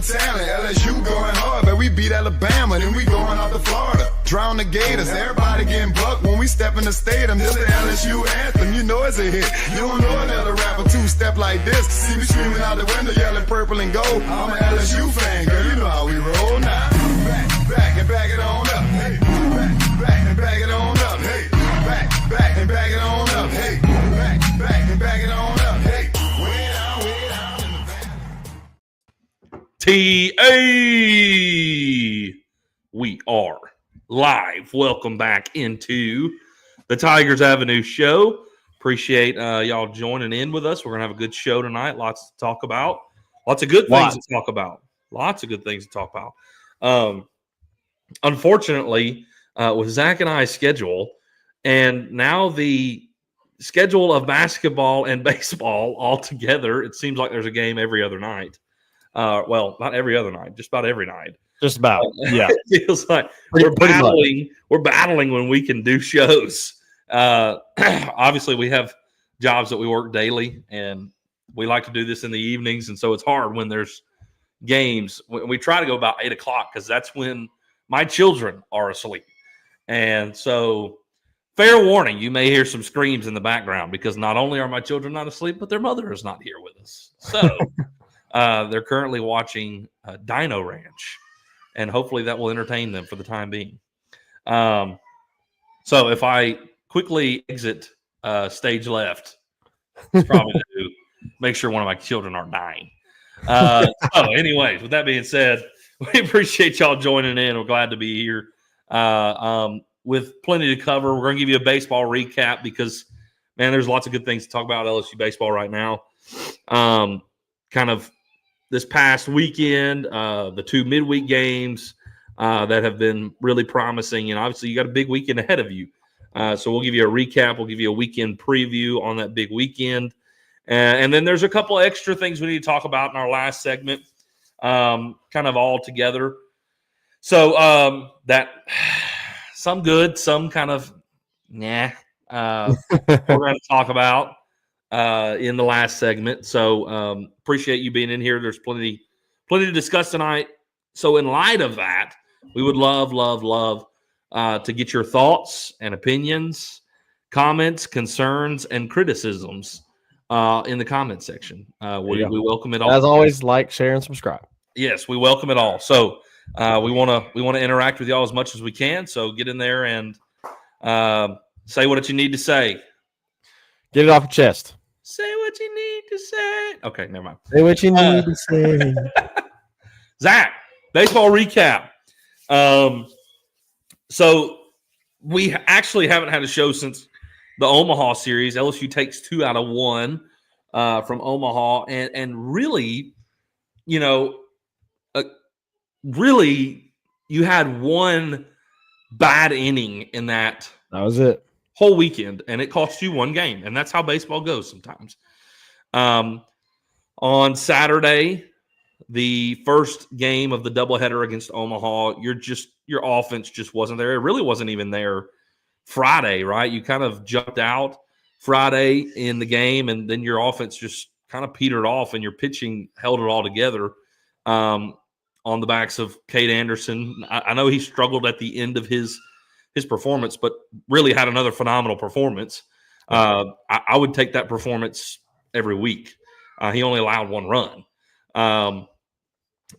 for talent. LSU going hard, but we beat Alabama, then we going out to Florida. Drown the Gators, everybody getting bucked when we step in the stadium. This is the LSU anthem, you know it's a hit. You don't know another rapper two-step like this. See me screaming out the window, yelling purple and gold. I'm an LSU fan, girl, you know how we roll now. Back and back it on up. Hey, back and back it on up. Hey, back and back it on up. Hey, back and back it on up. Hey, way down in the back. TA, we are live. Welcome back into the Tigers Avenue show. Appreciate y'all joining in with us. We're going to have a good show tonight. Lots to talk about. Lots of good things to talk about. Lots of good things to talk about. Unfortunately, with Zach and I's schedule, and now the schedule of basketball and baseball all together, it seems like there's a game every other night. Well, not every other night, just about every night. Just about, yeah. It feels like we're battling when we can do shows. Obviously, we have jobs that we work daily, and we like to do this in the evenings, and so it's hard when there's games. We try to go about 8 o'clock because that's when my children are asleep. And so, fair warning, you may hear some screams in the background because not only are my children not asleep, but their mother is not here with us. So, they're currently watching Dino Ranch, and hopefully that will entertain them for the time being. So, if I quickly exit stage left, it's probably to make sure one of my children aren't dying. So anyways, with that being said, we appreciate y'all joining in. We're glad to be here with plenty to cover. We're going to give you a baseball recap because, man, there's lots of good things to talk about LSU baseball right now. Kind of this past weekend, the two midweek games that have been really promising. And obviously, you got a big weekend ahead of you. So we'll give you a recap. We'll give you a weekend preview on that big weekend. And then there's a couple extra things we need to talk about in our last segment, kind of all together. So that some good, some kind of we're going to talk about in the last segment. So appreciate you being in here. There's plenty to discuss tonight. So in light of that, we would love to get your thoughts and opinions, comments, concerns, and criticisms in the comment section. We welcome it all. As always, like, share, and subscribe. Yes, we welcome it all. So we want to interact with y'all as much as we can. So get in there and say what you need to say. Get it off your chest. Say what you need to say. Okay, never mind. Say what you need to say. Zach, baseball recap. So we actually haven't had a show since the Omaha series. LSU takes 2 out of 1 from Omaha, and really, really, you had one bad inning in that. That was it. Whole weekend, and it cost you one game, and that's how baseball goes sometimes. On Saturday, the first game of the doubleheader against Omaha, your offense just wasn't there. It really wasn't even there Friday, right? You kind of jumped out Friday in the game, and then your offense just kind of petered off, and your pitching held it all together on the backs of Cade Anderson. I know he struggled at the end of his performance, but really had another phenomenal performance. I would take that performance every week. He only allowed 1 run.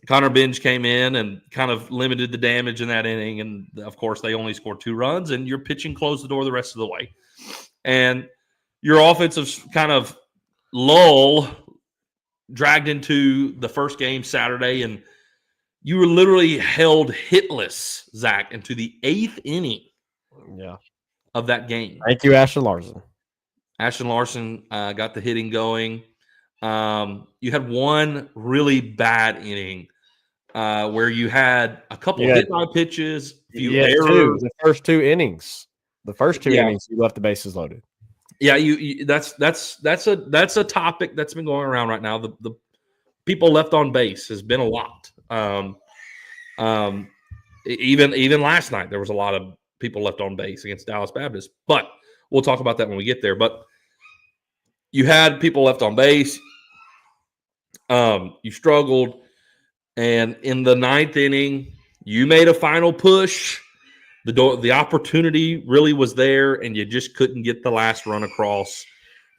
Connor Binge came in and kind of limited the damage in that inning. And, of course, they only scored 2 runs, and your pitching closed the door the rest of the way. And your offensive kind of lull dragged into the first game Saturday, and you were literally held hitless, Zach, into the 8th inning of that game. Thank you, Ashton Larson. Ashton Larson got the hitting going. You had one really bad inning where you had a couple of hit-by pitches, a few errors. The first 2 innings. The first 2 innings, you left the bases loaded. Yeah, that's a topic that's been going around right now. The people left on base has been a lot. Even last night, there was a lot of people left on base against Dallas Baptist. But we'll talk about that when we get there. But you had people left on base. You struggled. And in the ninth inning, you made a final push. The opportunity really was there, and you just couldn't get the last run across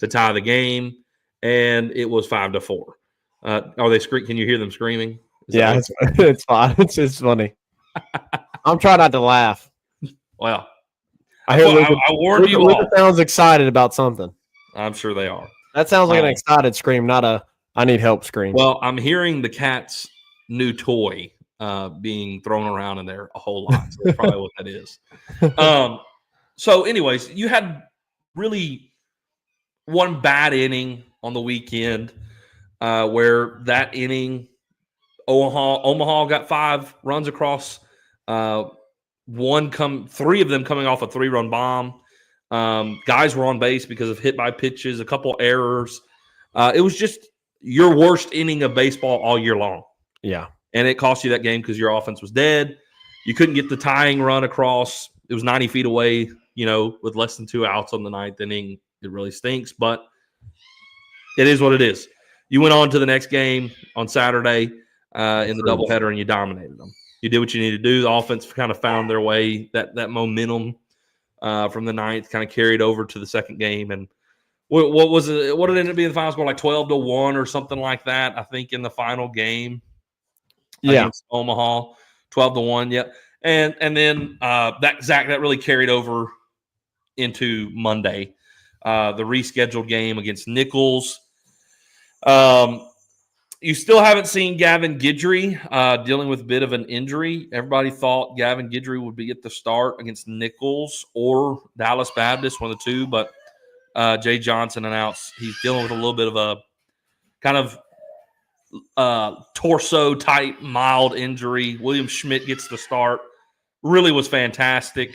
to tie the game. And it was 5-4. Are they screaming? Can you hear them screaming? It's fine. It's funny. I'm trying not to laugh. Well, I warned you all. Sounds excited about something. I'm sure they are. That sounds like an excited scream, not a I need help scream. Well, I'm hearing the cat's new toy being thrown around in there a whole lot. So that's probably what that is. So, anyways, you had really one bad inning on the weekend where that inning, Omaha got 5 runs across. 3 of them coming off a 3-run bomb. Guys were on base because of hit by pitches, a couple errors. It was just your worst inning of baseball all year long. Yeah. And it cost you that game because your offense was dead. You couldn't get the tying run across. It was 90 feet away, with less than 2 outs on the ninth inning. It really stinks, but it is what it is. You went on to the next game on Saturday in the doubleheader, and you dominated them. You did what you needed to do. The offense kind of found their way. That momentum from the ninth kind of carried over to the second game. And what was it? What did it end up being the final score? Like 12-1 or something like that, I think, in the final game. Yeah. Against Omaha, 12-1. Yep. And then that really carried over into Monday, the rescheduled game against Nichols. You still haven't seen Gavin Guidry dealing with a bit of an injury. Everybody thought Gavin Guidry would be at the start against Nichols or Dallas Baptist, one of the two, but Jay Johnson announced he's dealing with a little bit of a kind of torso-type mild injury. William Schmidt gets the start. Really was fantastic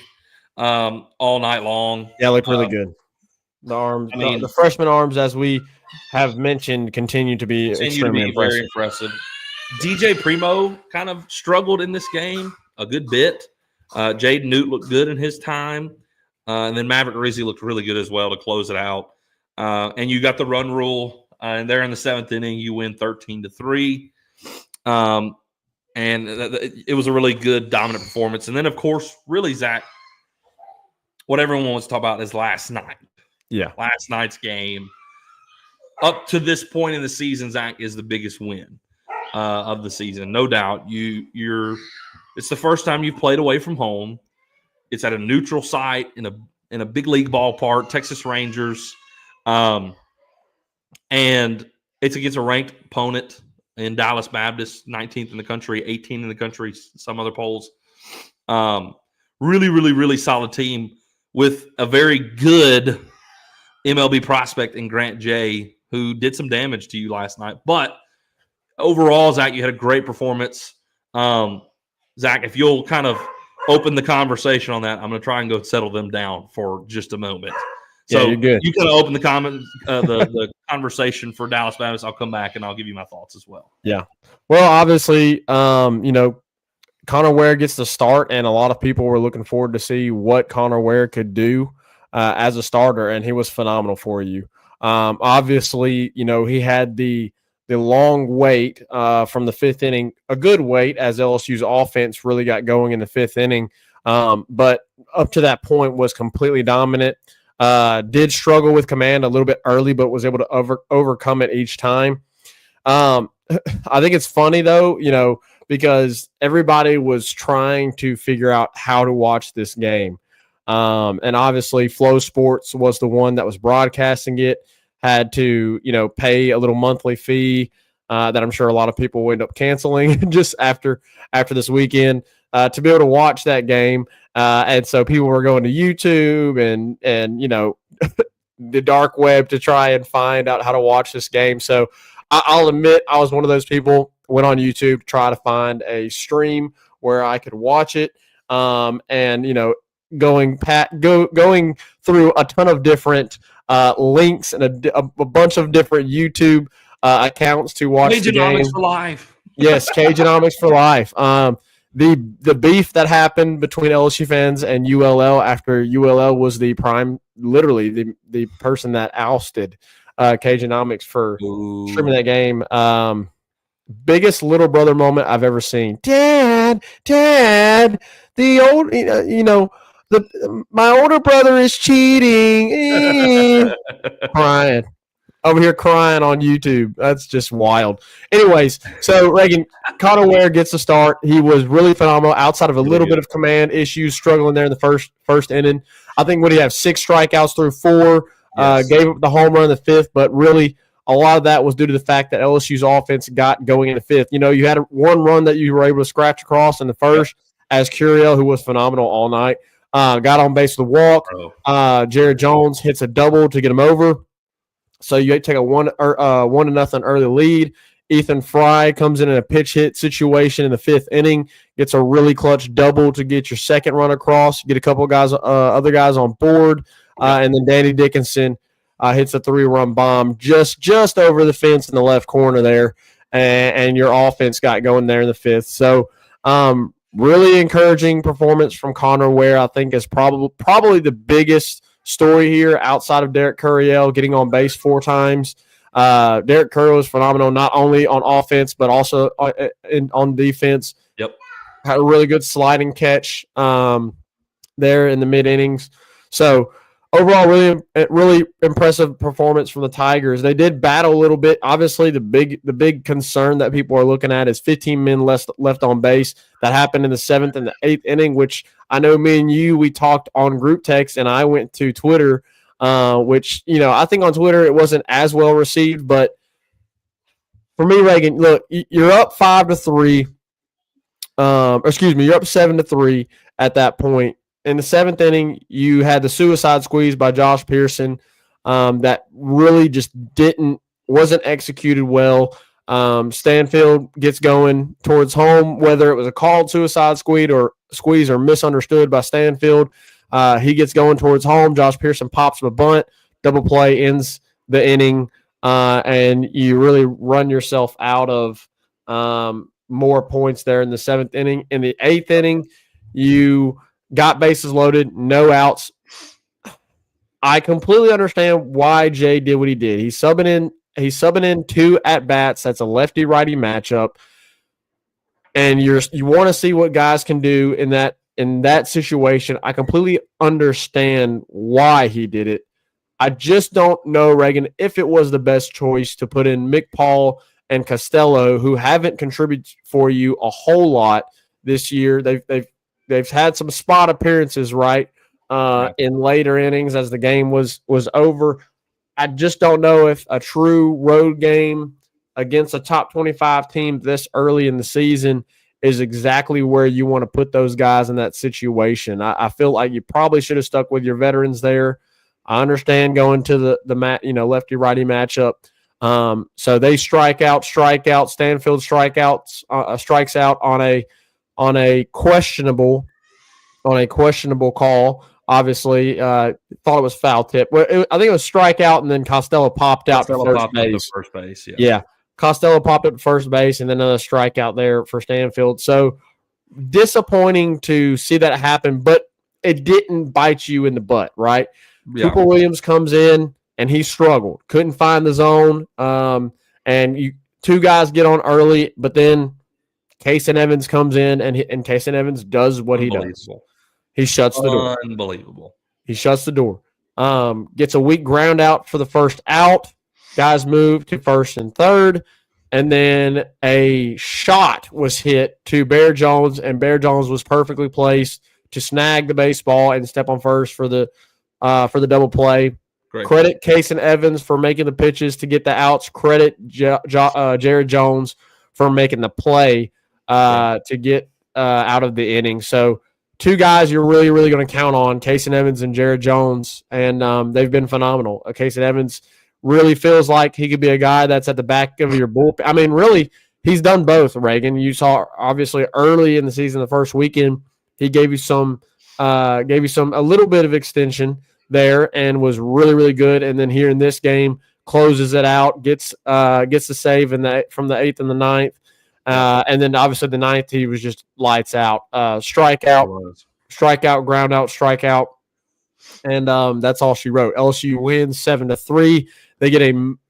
all night long. Yeah, looked really good. The arms, the freshman arms, as we have mentioned, continue to be extremely impressive. Very impressive. DJ Primo kind of struggled in this game a good bit. Jaden Newt looked good in his time. And then Maverick Rizzi looked really good as well to close it out. And you got the run rule. And there in the 7th inning, you win 13-3. And it was a really good, dominant performance. And then, of course, really, Zach, what everyone wants to talk about is last night. Yeah. Last night's game. Up to this point in the season, Zach, is the biggest win of the season. No doubt. It's the first time you've played away from home. It's at a neutral site in a big league ballpark, Texas Rangers. And it's against a ranked opponent in Dallas Baptist, 19th in the country, 18th in the country, some other polls. Really, really, really solid team with a very good MLB prospect in Grant J, who did some damage to you last night. But overall, Zach, you had a great performance. Zach, if you'll kind of open the conversation on that, I'm going to try and go settle them down for just a moment. So yeah, you're good. You kind of open the conversation for Dallas Baptist. I'll come back and I'll give you my thoughts as well. Yeah. Well, obviously, Connor Ware gets the start, and a lot of people were looking forward to see what Connor Ware could do as a starter, and he was phenomenal for you. Obviously, he had the long wait from the 5th inning, a good wait as LSU's offense really got going in the 5th inning, but up to that point was completely dominant. Did struggle with command a little bit early, but was able to overcome it each time. I think it's funny, though, because everybody was trying to figure out how to watch this game. And obviously, Flow Sports was the one that was broadcasting it, had to, pay a little monthly fee that I'm sure a lot of people will end up canceling just after this weekend to be able to watch that game. And so people were going to YouTube and the dark web to try and find out how to watch this game. So I'll admit I was one of those people, went on YouTube to try to find a stream where I could watch it. And, going through a ton of different links and a bunch of different YouTube accounts to watch the game. Cageonomics for life. Yes, Cageonomics for life. The beef that happened between LSU fans and ULL after ULL was the person that ousted Cageonomics for streaming that game. biggest little brother moment I've ever seen. Dad, the old, my older brother is cheating. Crying. Over here crying on YouTube. That's just wild. Anyways, so Reagan, Connor Ware gets the start. He was really phenomenal outside of a little bit of command issues, struggling there in the first inning. I think what he had 6 strikeouts through 4, gave up the home run in the 5th, but really a lot of that was due to the fact that LSU's offense got going in the 5th. You had one run that you were able to scratch across in the first as Curiel, who was phenomenal all night, got on base with a walk. Jared Jones hits a double to get him over. So you take a 1-0 early lead. Ethan Fry comes in a pitch hit situation in the 5th inning, gets a really clutch double to get your second run across, get a couple of guys, other guys on board, and then Danny Dickinson hits a 3-run bomb just over the fence in the left corner there, and your offense got going there in the 5th. So really encouraging performance from Connor Ware, I think, is probably the biggest story here outside of Derek Curiel getting on base 4 times. Derek Curiel was phenomenal, not only on offense, but also on defense. Yep. Had a really good sliding catch there in the mid-innings. So overall, really impressive performance from the Tigers. They did battle a little bit. Obviously, the big concern that people are looking at is 15 men left on base. That happened in the 7th and the 8th inning, which I know me and you, we talked on group text, and I went to Twitter, which, I think on Twitter it wasn't as well received. But for me, Reagan, look, you're up 5-3. You're up 7-3 at that point. In the 7th inning, you had the suicide squeeze by Josh Pearson that really just wasn't executed well. Stanfield gets going towards home, whether it was a called suicide squeeze or misunderstood by Stanfield. He gets going towards home. Josh Pearson pops him a bunt. Double play ends the inning, and you really run yourself out of more points there in the 7th inning. In the 8th inning, you got bases loaded, no outs. I completely understand why Jay did what he did. He's subbing in 2 at-bats. That's a lefty-righty matchup. And you want to see what guys can do in that situation. I completely understand why he did it. I just don't know, Reagan, if it was the best choice to put in Mick Paul and Costello, who haven't contributed for you a whole lot this year. They've had some spot appearances, right, in later innings as the game was over. I just don't know if a true road game against a top 25 team this early in the season is exactly where you want to put those guys in that situation. I feel like you probably should have stuck with your veterans there. I understand going to the lefty-righty matchup. So they strike out. Stanfield strikes out on a questionable call. Obviously, thought it was foul tip. I think it was strikeout, and then Costello popped out to first base. Yeah, Costello popped up to first base, and then another strikeout there for Stanfield. So disappointing to see that happen, but it didn't bite you in the butt, right? Yeah. Cooper Williams comes in, and he struggled. Couldn't find the zone, and 2 guys get on early, but then Kason Evans comes in, and Kason Evans does what he does. He shuts the door. Unbelievable. He shuts the door. Gets a weak ground out for the first out. Guys move to first and third. And then a shot was hit to Bear Jones, and Bear Jones was perfectly placed to snag the baseball and step on first for the double play. Great. Credit Kason Evans for making the pitches to get the outs. Credit Jared Jones for making the play to get out of the inning. So 2 guys you're really, really going to count on, Kason Evans and Jared Jones, and they've been phenomenal. Kason Evans really feels like he could be a guy that's at the back of your bullpen. I mean, really, he's done both, Reagan. You saw, obviously, early in the season, the first weekend, he gave you a little bit of extension there and was really, really good. And then here in this game, closes it out, gets the save from the 8th and the 9th. And then obviously the 9th, he was just lights out. Strikeout, ground out, strikeout. And that's all she wrote. LSU wins 7-3. They get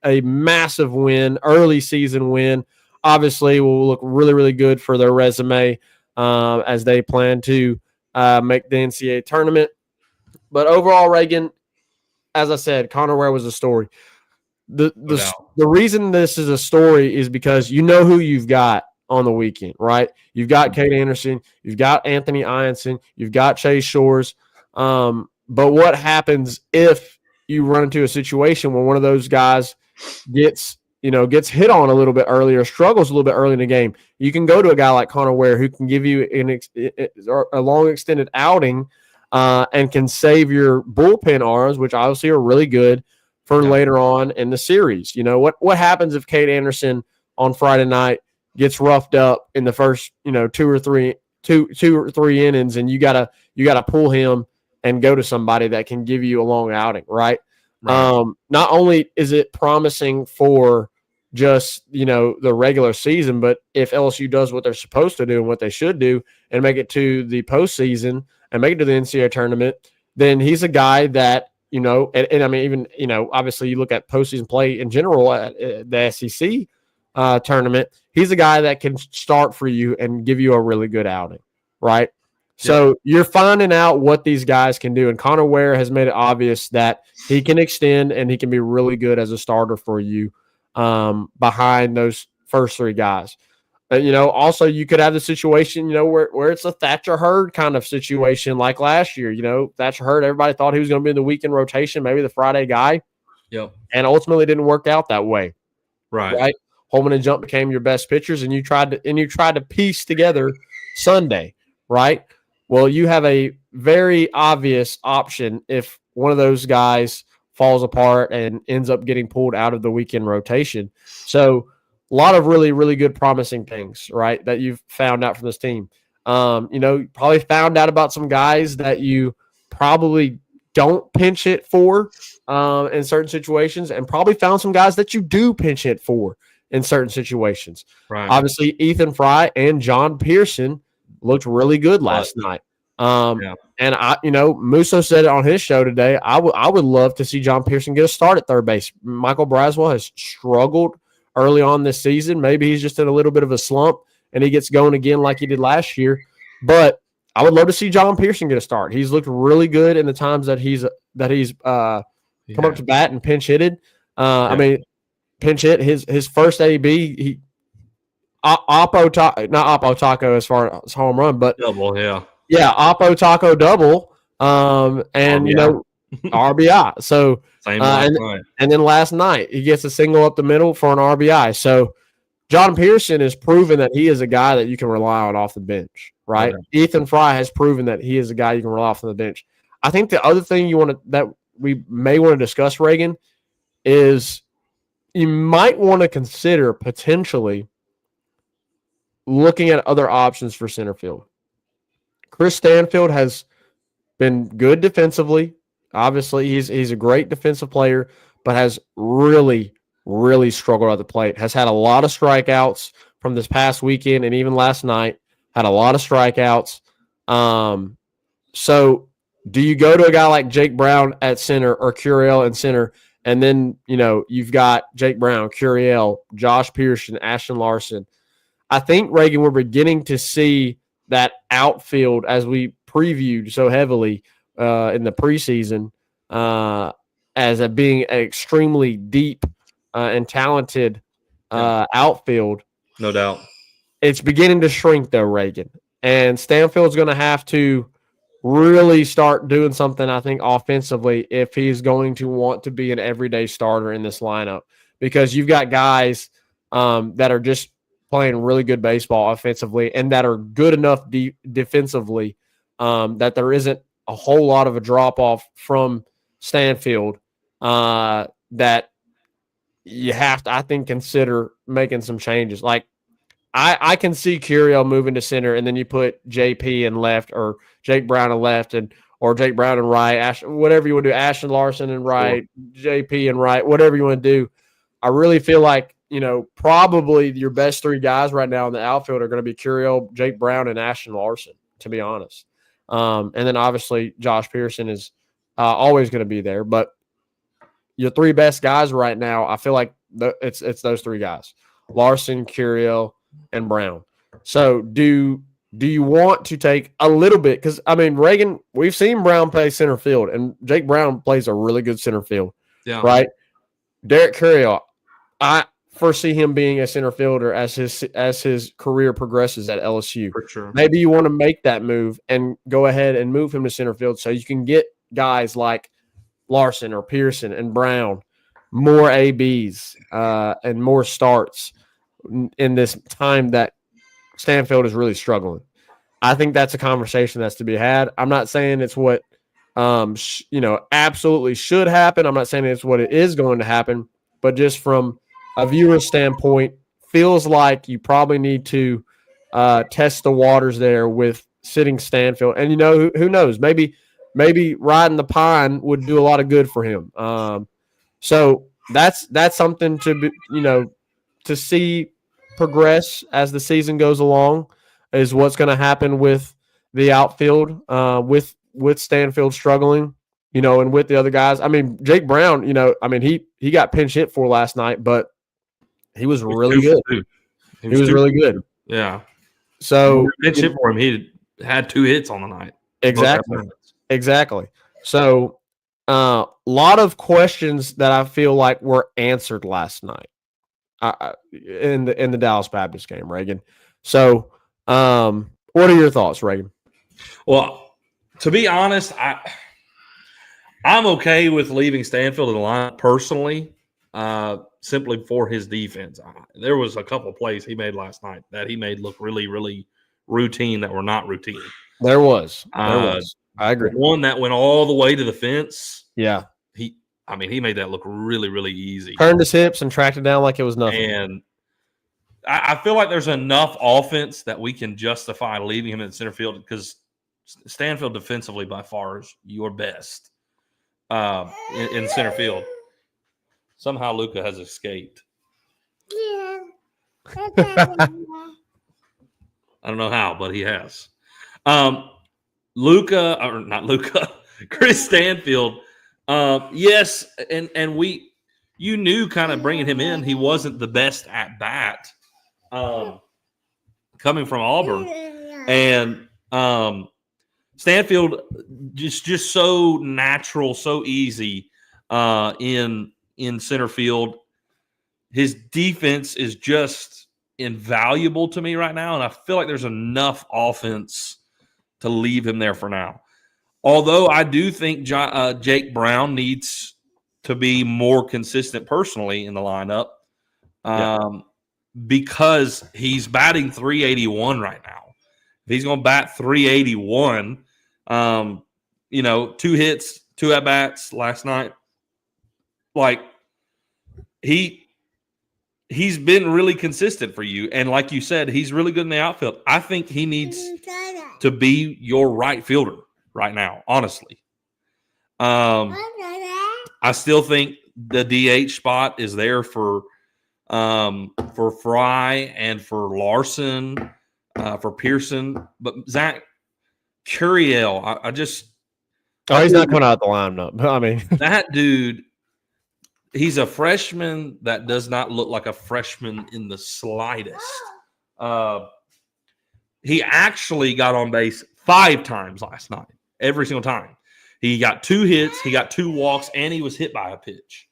a massive win, early season win. obviously will look really, really good for their resume as they plan to make the NCAA tournament. But overall, Reagan, as I said, Connor Ware was a story. The reason this is a story is because you know who you've got on the weekend, right? You've got Cade Anderson, you've got Anthony Ianson, you've got Chase Shores. But what happens if you run into a situation where one of those guys gets hit on a little bit earlier, struggles a little bit early in the game? You can go to a guy like Connor Ware who can give you a long extended outing and can save your bullpen arms, which obviously are really good for later on in the series. You know, what happens if Cade Anderson on Friday night gets roughed up in the first, two or three innings, and you gotta pull him and go to somebody that can give you a long outing, right? Not only is it promising for just, the regular season, but if LSU does what they're supposed to do and what they should do and make it to the postseason and make it to the NCAA tournament, then he's a guy that, and I mean, even, obviously you look at postseason play in general at the SEC tournament, he's a guy that can start for you and give you a really good outing, right? So you're finding out what these guys can do. And Connor Ware has made it obvious that he can extend and he can be really good as a starter for you behind those first three guys. Also you could have the situation, where it's a Thatcher Hurd kind of situation like last year. Thatcher Hurd, everybody thought he was going to be in the weekend rotation, maybe the Friday guy. Yep. And ultimately didn't work out that way. Right. Holman and Jump became your best pitchers, and you tried to piece together Sunday, right? Well, you have a very obvious option if one of those guys falls apart and ends up getting pulled out of the weekend rotation. So a lot of really, really good promising things, right, that you've found out from this team. Probably found out about some guys that you probably don't pinch hit for in certain situations, and probably found some guys that you do pinch hit for in certain situations. Right. Obviously, Ethan Fry and John Pearson looked really good last night. And Musso said it on his show today. I would love to see John Pearson get a start at third base. Michael Braswell has struggled early on this season. Maybe he's just in a little bit of a slump and he gets going again like he did last year. But I would love to see John Pearson get a start. He's looked really good in the times that he's come up to bat and pinch hitted. I mean, pinch hit his first AB. He Oppo Taco as far as home run, but double, Oppo Taco double, and RBI. So same and then last night he gets a single up the middle for an RBI. So John Pearson has proven that he is a guy that you can rely on off the bench, right? Okay. Ethan Fry has proven that he is a guy you can rely on from the bench. I think the other thing that we may want to discuss, Reagan, is you might want to consider potentially looking at other options for center field. Chris Stanfield has been good defensively. Obviously, he's a great defensive player, but has really, really struggled at the plate. Has had a lot of strikeouts from this past weekend and even last night. Had a lot of strikeouts. So do you go to a guy like Jake Brown at center or Curiel in center, and then, you've got Jake Brown, Curiel, Josh Pearson, Ashton Larson? I think, Reagan, we're beginning to see that outfield as we previewed so heavily in the preseason as being an extremely deep and talented outfield. No doubt. It's beginning to shrink, though, Reagan. And Stanfield's going to have to really start doing something, I think, offensively if he's going to want to be an everyday starter in this lineup, because you've got guys that are just playing really good baseball offensively and that are good enough defensively that there isn't a whole lot of a drop-off from Stanfield that you have to, I think, consider making some changes. Like, I can see Curiel moving to center, and then you put JP in left or Jake Brown in left or Jake Brown in right, whatever you want to do, Ashton Larson in right, JP in right, whatever you want to do. I really feel like, probably your best three guys right now in the outfield are going to be Curiel, Jake Brown, and Ashton Larson, to be honest. And then obviously Josh Pearson is always going to be there. But your three best guys right now, I feel like it's those three guys. Larson, Curiel, and Brown. So do you want to take a little bit? Because, I mean, Reagan, we've seen Brown play center field, and Jake Brown plays a really good center field. Yeah. Right? Derek Curiel, I foresee him being a center fielder as his career progresses at LSU. For sure. Maybe you want to make that move and go ahead and move him to center field so you can get guys like Larson or Pearson and Brown more ABs and more starts in this time that Stanfield is really struggling. I think that's a conversation that's to be had. I'm not saying it's what absolutely should happen. I'm not saying it's what it is going to happen, but just from a viewer standpoint, feels like you probably need to test the waters there with sitting Stanfield. And who knows? Maybe riding the pine would do a lot of good for him. So that's something to to see progress as the season goes along, is what's going to happen with the outfield, with Stanfield struggling, and with the other guys. I mean, Jake Brown, he got pinch hit for last night, but he was really good. He was really good. Yeah. So pinch hit for him. He had 2 hits on the night. Exactly. So a lot of questions that I feel like were answered last night in the Dallas Baptist game, Reagan. So what are your thoughts, Reagan? Well, to be honest, I'm okay with leaving Stanfield in the line personally, simply for his defense. There was a couple of plays he made last night that he made look really, really routine that were not routine. There was. I agree. One that went all the way to the fence. Yeah. He made that look really, really easy. Turned his hips and tracked it down like it was nothing. And I feel like there's enough offense that we can justify leaving him in center field, because Stanfield defensively by far is your best in center field. Somehow Luca has escaped. Yeah. I don't know how, but he has. Chris Stanfield. Yes, and you knew kind of bringing him in, he wasn't the best at bat coming from Auburn. And Stanfield just so natural, so easy in center field. His defense is just invaluable to me right now, and I feel like there's enough offense to leave him there for now. Although I do think Jake Brown needs to be more consistent personally in the lineup, because he's batting .381 right now. If he's going to bat .381, 2 hits, 2 at-bats last night, like he's been really consistent for you. And like you said, he's really good in the outfield. I think he needs to be your right fielder right now, honestly. I still think the DH spot is there for Fry and for Larson, for Pearson. But Zach Curiel, I just – he's not coming out the lineup. I mean – that dude – he's a freshman that does not look like a freshman in the slightest. He actually got on base 5 times last night, every single time. He got 2 hits, he got 2 walks, and he was hit by a pitch.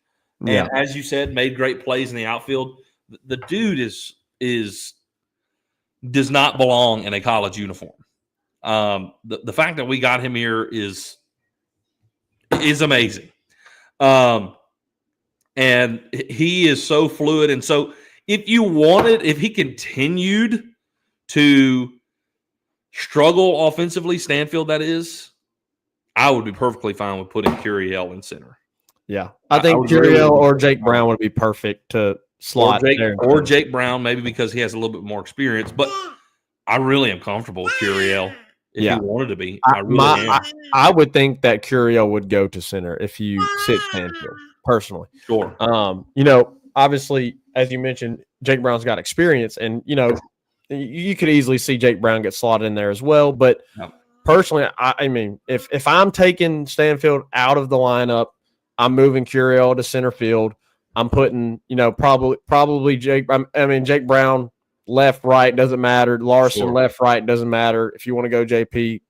And as you said, made great plays in the outfield. The dude does not belong in a college uniform. The fact that we got him here is amazing. And he is so fluid. And so if he continued to struggle offensively, Stanfield, that is, I would be perfectly fine with putting Curiel in center. Yeah. I think Curiel or Jake Brown would be perfect to slot there. Or Jake Brown, maybe because he has a little bit more experience. But I really am comfortable with Curiel if he wanted to be. I really am. I would think that Curiel would go to center if you sit Stanfield. Personally. Sure. Obviously, as you mentioned, Jake Brown's got experience, and, you could easily see Jake Brown get slotted in there as well. But personally, I mean, if I'm taking Stanfield out of the lineup, I'm moving Curiel to center field. I'm putting, probably Jake. Jake Brown left, right doesn't matter. Larson left, right doesn't matter. If you want to go JP,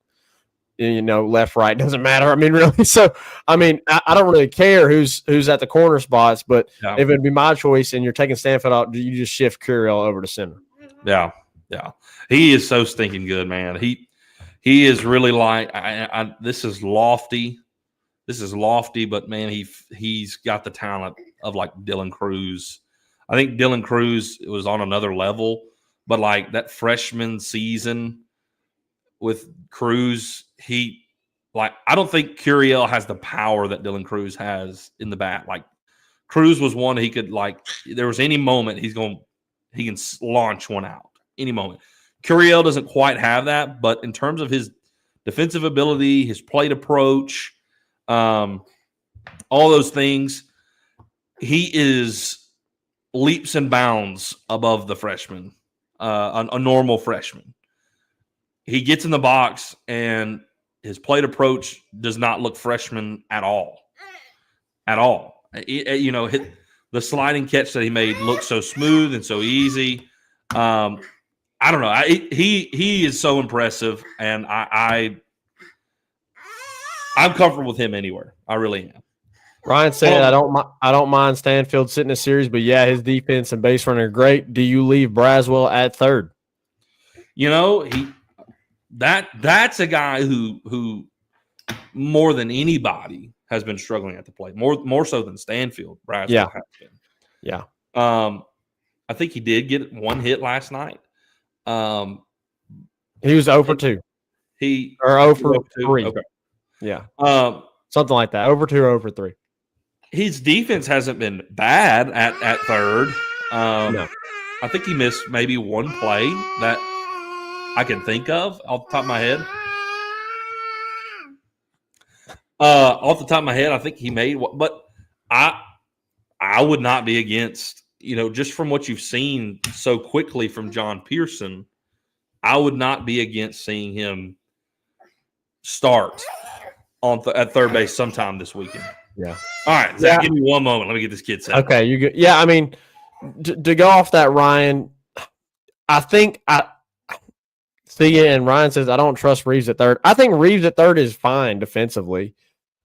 left, right doesn't matter. I mean, really. So, I don't really care who's at the corner spots, but if it'd be my choice and you're taking Stanfield out, you just shift Curiel over to center. Yeah. He is so stinking good, man. He is really like this is lofty. This is lofty, but man, he's got the talent of like Dylan Cruz. I think Dylan Cruz was on another level, but like that freshman season with Cruz, I don't think Curiel has the power that Dylan Cruz has in the bat. Like Cruz was one he could there was any moment he can launch one out any moment. Curiel doesn't quite have that, but in terms of his defensive ability, his plate approach, all those things, he is leaps and bounds above the freshman, a normal freshman. He gets in the box and his plate approach does not look freshman at all. At all. The sliding catch that he made looked so smooth and so easy. I don't know. He is so impressive, and I'm comfortable with him anywhere. I really am. Ryan said, I don't mind Stanfield sitting a series, but yeah, his defense and base running are great. Do you leave Braswell at third? That's a guy who more than anybody has been struggling at the plate, more so than Stanfield. Braswell has been. Yeah. I think he did get one hit last night. He was 0 for 2. Or 0 for 3. Okay. Yeah. Something like that. 0 for 2 or 0 for 3. His defense hasn't been bad at third. No. I think he missed maybe one play that I can think of off the top of my head. Off the top of my head, I think he made one, but I would not be against, just from what you've seen so quickly from John Pearson, I would not be against seeing him start at third base sometime this weekend. Yeah. All right, Zach, give me one moment. Let me get this kid set. Okay, you good? Yeah, to go off that, Ryan, I think and Ryan says I don't trust Reeves at third. I think Reeves at third is fine defensively.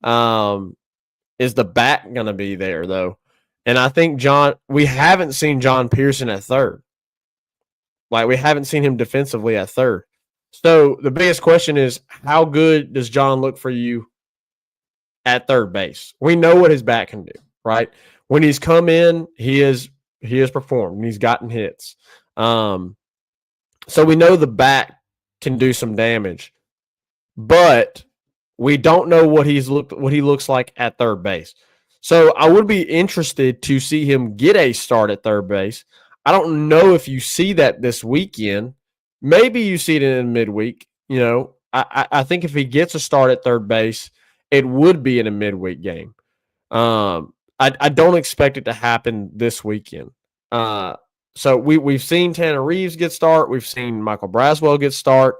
Is the bat going to be there though? And I think we haven't seen John Pearson at third. Like we haven't seen him defensively at third. So the biggest question is, how good does John look for you at third base? We know what his bat can do, right? When he's come in, he has performed and he's gotten hits. So we know the bat can do some damage, but we don't know what he looks like at third base. So I would be interested to see him get a start at third base. I don't know if you see that this weekend. Maybe you see it in midweek. I think if he gets a start at third base, it would be in a midweek game. I don't expect it to happen this weekend. So we've seen Tanner Reeves get start. We've seen Michael Braswell get start.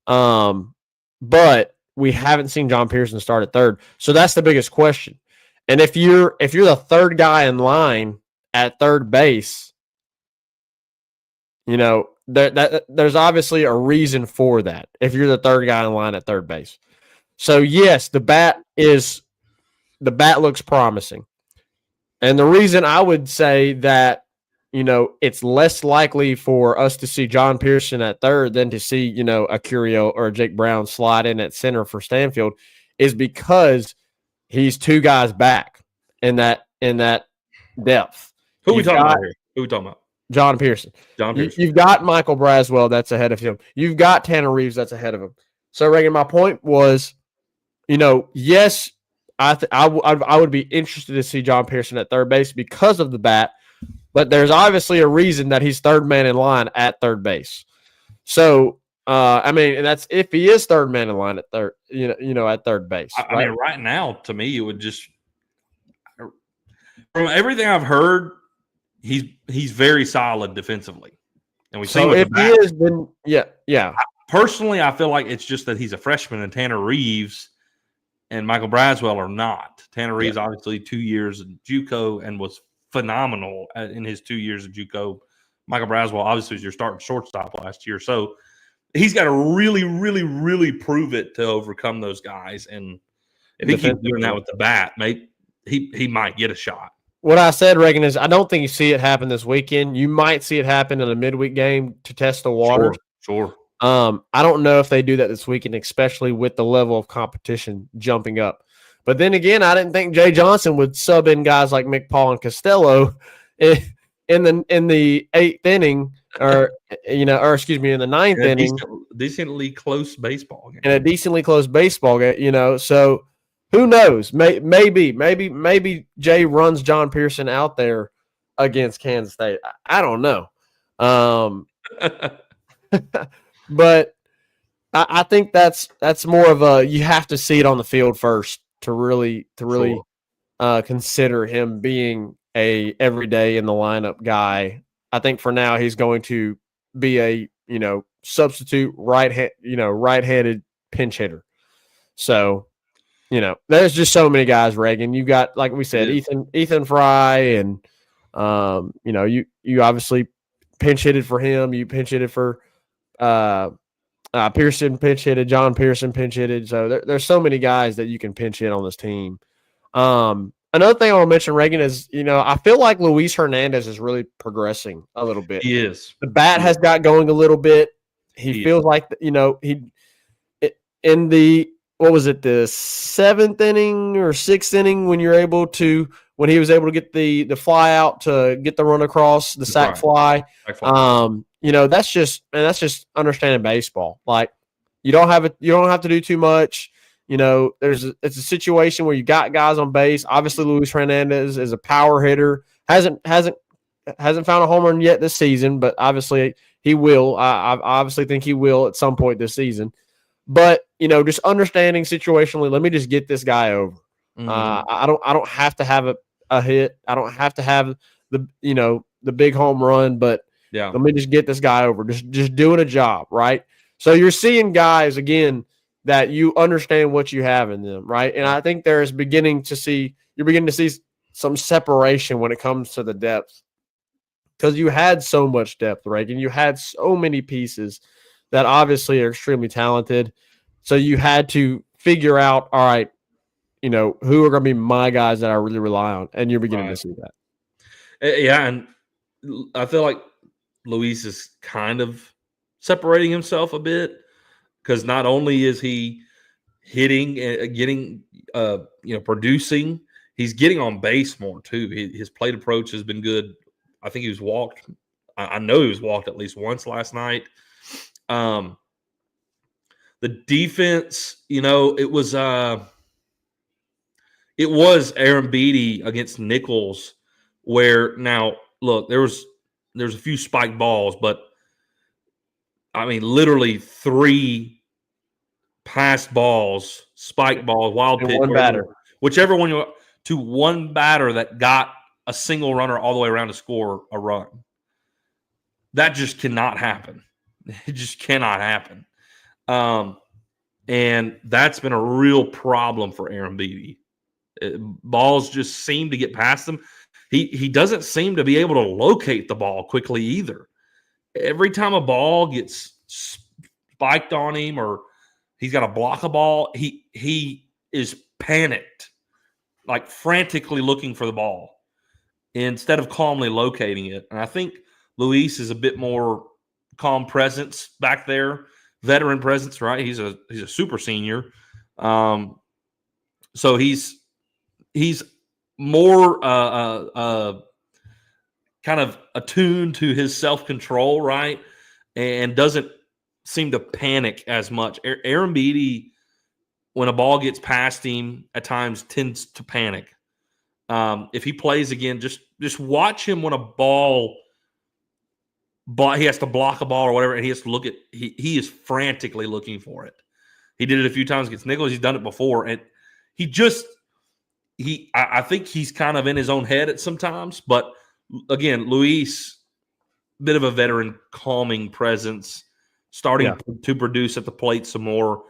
But we haven't seen John Pearson start at third. So that's the biggest question. And if you're the third guy in line at third base, there's obviously a reason for that. If you're the third guy in line at third base. So yes, the bat looks promising. And the reason I would say that, it's less likely for us to see John Pearson at third than to see, a Curiel or a Jake Brown slide in at center for Stanfield is because he's two guys back in that depth. Who are we talking about here? Who are we talking about? John Pearson. You've got Michael Braswell that's ahead of him. You've got Tanner Reeves that's ahead of him. So, Reagan, my point was, yes, I would be interested to see John Pearson at third base because of the bat, but there's obviously a reason that he's third man in line at third base. So, and that's if he is third man in line at third, at third base. Right? Right now, to me, it would just from everything I've heard, he's very solid defensively, and we see. So if he is, then yeah. Personally, I feel like it's just that he's a freshman, and Tanner Reeves and Michael Braswell are not. Tanner Reeves, obviously, 2 years in JUCO and was phenomenal in his 2 years at JUCO. Michael Braswell obviously was your starting shortstop last year, so he's got to really, really, really prove it to overcome those guys. And if he keeps doing that with the bat, he might get a shot. What I said, Reagan, is I don't think you see it happen this weekend. You might see it happen in a midweek game to test the waters. Sure. I don't know if they do that this weekend, especially with the level of competition jumping up. But then again, I didn't think Jay Johnson would sub in guys like McPaul and Costello in the eighth inning, or in the ninth inning, decently close baseball game. In a decently close baseball game, so who knows? Maybe Jay runs John Pearson out there against Kansas State. I don't know. But I think that's more of a, you have to see it on the field first to really consider him being a everyday in the lineup guy. I think for now he's going to be a substitute right-handed pinch hitter. So there's just so many guys, Reagan. You got, like we said, Ethan Fry, and you obviously pinch hitted for him. You pinch hitted for Pearson, pinch hitted. John Pearson pinch hitted. So there's so many guys that you can pinch hit on this team. Another thing I want to mention, Reagan, is I feel like Luis Hernandez is really progressing a little bit. He is. The bat has got going a little bit. He feels like in the, what was it, the seventh inning or sixth inning when he was able to get the fly out to get the run across the sac fly. That's just understanding baseball. Like you don't have to do too much. It's a situation where you got guys on base. Obviously, Luis Hernandez is a power hitter. Hasn't found a home run yet this season, but obviously he will. I obviously think he will at some point this season. But just understanding situationally, let me just get this guy over. Mm-hmm. I don't have to have a hit. I don't have to have the big home run, but let me just get this guy over. Just doing a job, right? So you're seeing guys again that you understand what you have in them, right? And I think you're beginning to see some separation when it comes to the depth, because you had so much depth, right? And you had so many pieces that obviously are extremely talented. So you had to figure out, all right, who are going to be my guys that I really rely on, and you're beginning to see that. Yeah, and I feel like Luis is kind of separating himself a bit, because not only is he hitting and getting, producing, he's getting on base more too. His plate approach has been good. I think he was walked. I know he was walked at least once last night. The defense, it was Aaron Beatty against Nichols, where now look, there's a few spiked balls, but I mean literally 3 passed balls, spiked balls, wild pitch, one batter, whichever one you to one batter that got a single runner all the way around to score a run. That just cannot happen. It just cannot happen. And that's been a real problem for Aaron Beatty. Balls just seem to get past him. He doesn't seem to be able to locate the ball quickly either. Every time a ball gets spiked on him or he's got to block a ball, he is panicked, like frantically looking for the ball instead of calmly locating it. And I think Luis is a bit more calm presence back there, veteran presence, right? He's a super senior. So he's more kind of attuned to his self-control, right? And doesn't seem to panic as much. Aaron Beatty, when a ball gets past him, at times tends to panic. If he plays again, just watch him when a ball he has to block a ball or whatever, and he has to look at he is frantically looking for it. He did it a few times against Nichols. He's done it before, and I think he's kind of in his own head at sometimes. But again, Luis, bit of a veteran, calming presence, starting to produce at the plate some more.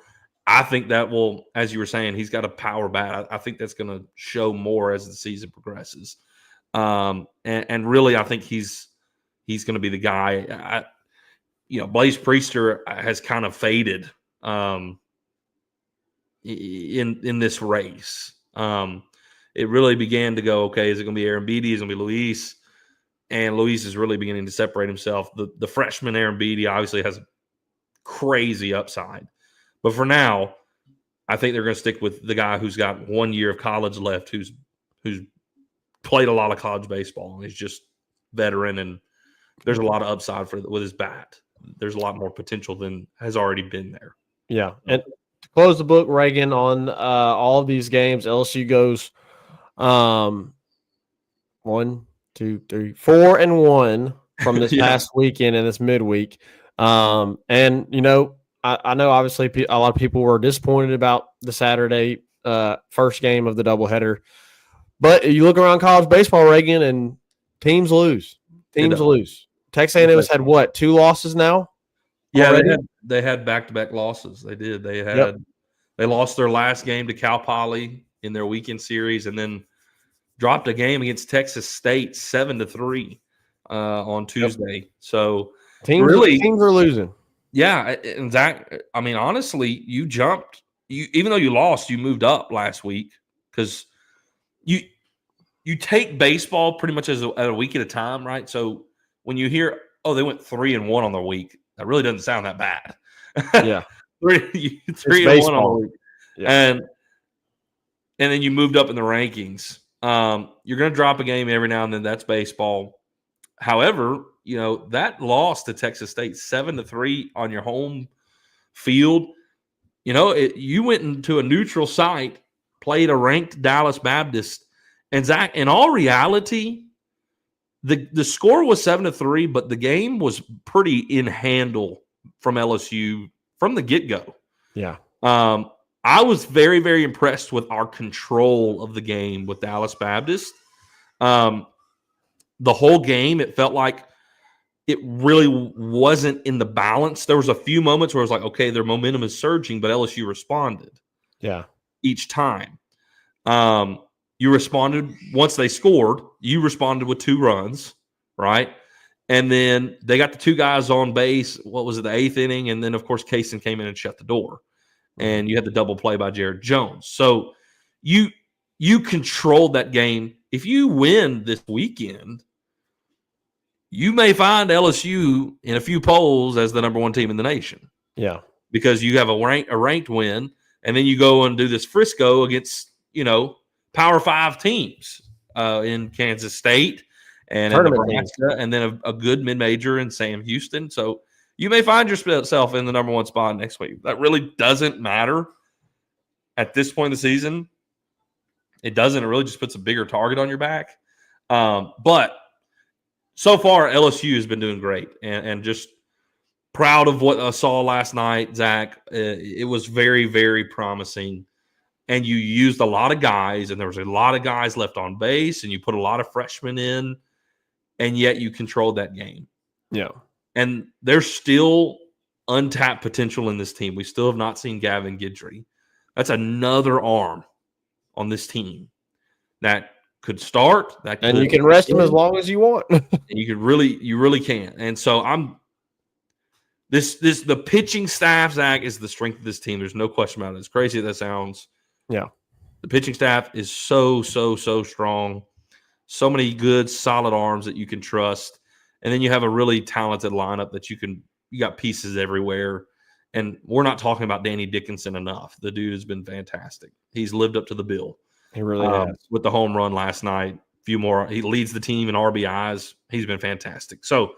I think that will, as you were saying, he's got a power bat. I think that's going to show more as the season progresses. And really, I think he's going to be the guy. Blaze Priester has kind of faded in this race. It really began to go, okay, is it going to be Aaron Beatty? Is it going to be Luis? And Luis is really beginning to separate himself. The freshman Aaron Beatty obviously has crazy upside. But for now, I think they're going to stick with the guy who's got 1 year of college left, who's played a lot of college baseball, and he's just veteran, and there's a lot of upside with his bat. There's a lot more potential than has already been there. Yeah. And to close the book, Reagan, on all of these games, LSU goes 1, 2, 3, 4-1 from this past weekend and this midweek. And, I know obviously a lot of people were disappointed about the Saturday first game of the doubleheader. But you look around college baseball, Reagan, and teams lose. Texas A&M has had what, 2 losses now? Yeah, they had back-to-back losses. They did. They lost their last game to Cal Poly in their weekend series, and then dropped a game against Texas State 7-3 on Tuesday. Yep. So teams are losing. Yeah, and Zach, I mean, honestly, you jumped. Even though you lost, you moved up last week because you take baseball pretty much at a week at a time, right? So when you hear, oh, they went 3-1 on their week, that really doesn't sound that bad. Yeah, 3-1 on the week, and then you moved up in the rankings. You're going to drop a game every now and then. That's baseball. However, that loss to Texas State 7-3 on your home field. You went into a neutral site, played a ranked Dallas Baptist, and Zach. In all reality, the score was 7-3, but the game was pretty in handle from LSU from the get-go. Yeah. I was very, very impressed with our control of the game with Dallas Baptist. The whole game, it felt like it really wasn't in the balance. There was a few moments where it was like, okay, their momentum is surging, but LSU responded. Yeah. Each time. You responded once they scored. You responded with 2 runs, right? And then they got the 2 guys on base. What was it, the 8th inning? And then, of course, Kaysen came in and shut the door. And you had the double play by Jared Jones. So you controlled that game. If you win this weekend, you may find LSU in a few polls as the number 1 team in the nation. Yeah. Because you have a ranked win, and then you go and do this Frisco against, Power 5 teams in Kansas State and in Nebraska, and then a good mid-major in Sam Houston. So you may find yourself in the number 1 spot next week. That really doesn't matter at this point in the season. It doesn't. It really just puts a bigger target on your back. But so far, LSU has been doing great, and just proud of what I saw last night, Zach. It was very, very promising. And you used a lot of guys, and there was a lot of guys left on base, and you put a lot of freshmen in, and yet you controlled that game. Yeah. And there's still untapped potential in this team. We still have not seen Gavin Guidry. That's another arm on this team that could start. And you can rest him as long as you want. You really can. And so the pitching staff, Zach, is the strength of this team. There's no question about it. As crazy as that sounds. Yeah. The pitching staff is so strong. So many good, solid arms that you can trust. And then you have a really talented lineup that you got pieces everywhere. And we're not talking about Danny Dickinson enough. The dude has been fantastic. He's lived up to the bill. He really has. With the home run last night, few more. He leads the team in RBIs. He's been fantastic. So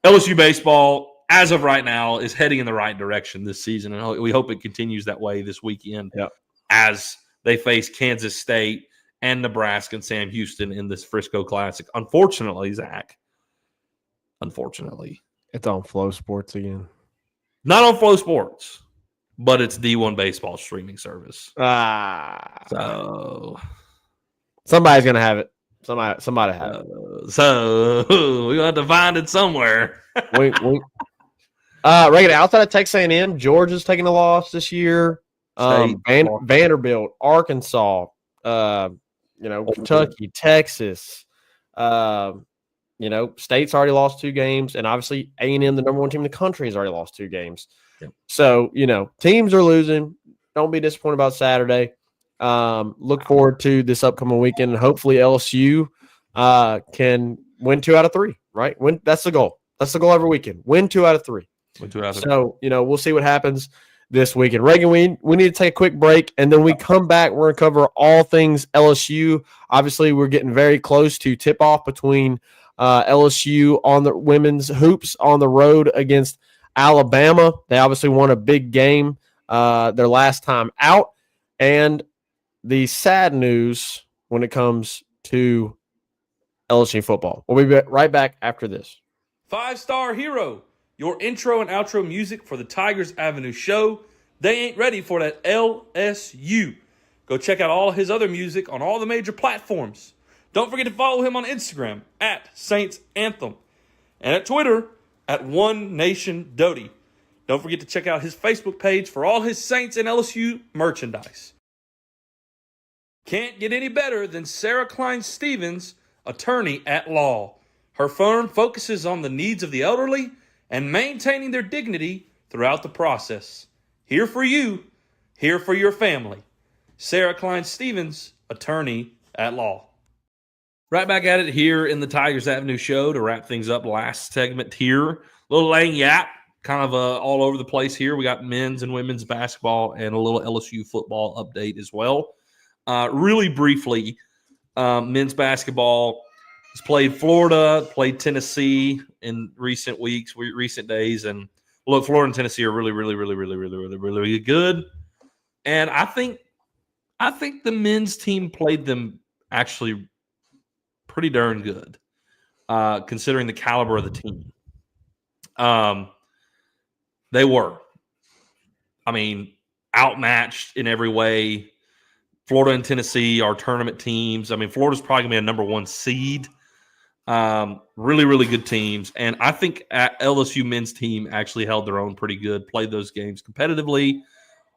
LSU baseball, as of right now, is heading in the right direction this season. And we hope it continues that way this weekend. Yep. As they face Kansas State and Nebraska and Sam Houston in this Frisco Classic. Unfortunately, Zach. It's on Flow Sports again. Not on Flow Sports, but it's D1 Baseball streaming service. So somebody's going to have it. Somebody have it. So we're going to have to find it somewhere. Wink. Reagan, outside of Texas A&M, Georgia's taking a loss this year. Vanderbilt, Arkansas, Kentucky, Texas, State's already lost 2 games, and obviously A&M, the number 1 team in the country, has already lost 2 games. Yep. So, teams are losing. Don't be disappointed about Saturday. Look forward to this upcoming weekend, and hopefully LSU can win 2 out of 3, right? That's the goal. That's the goal every weekend. Win 2 out of 3. So, we'll see what happens this weekend. Reagan, we need to take a quick break, and then we come back. We're going to cover all things LSU. Obviously, we're getting very close to tip-off between LSU on the women's hoops on the road against Alabama. They obviously won a big game their last time out. And the sad news when it comes to LSU football. We'll be right back after this. 5-Star Hero, your intro and outro music for the Tigers Avenue show. They ain't ready for that LSU. Go check out all his other music on all the major platforms. Don't forget to follow him on Instagram at Saints Anthem and at Twitter at One Nation Doty. Don't forget to check out his Facebook page for all his Saints and LSU merchandise. Can't get any better than Sarah Klein Stevens, attorney at law. Her firm focuses on the needs of the elderly and maintaining their dignity throughout the process. Here for you, here for your family. Sarah Klein Stevens, attorney at law. Right back at it here in the Tigers Avenue show to wrap things up. Last segment here. Little Lagniappe, kind of all over the place here. We got men's and women's basketball and a little LSU football update as well. Really briefly, men's basketball has played Florida, played Tennessee in recent weeks, recent days. And look, Florida and Tennessee are really, really, really, really, really, really, really good. And I think the men's team played them actually pretty darn good, considering the caliber of the team. They were. I mean, outmatched in every way. Florida and Tennessee are tournament teams. I mean, Florida's probably going to be a number 1 seed. Really, really good teams. And I think LSU men's team actually held their own pretty good, played those games competitively.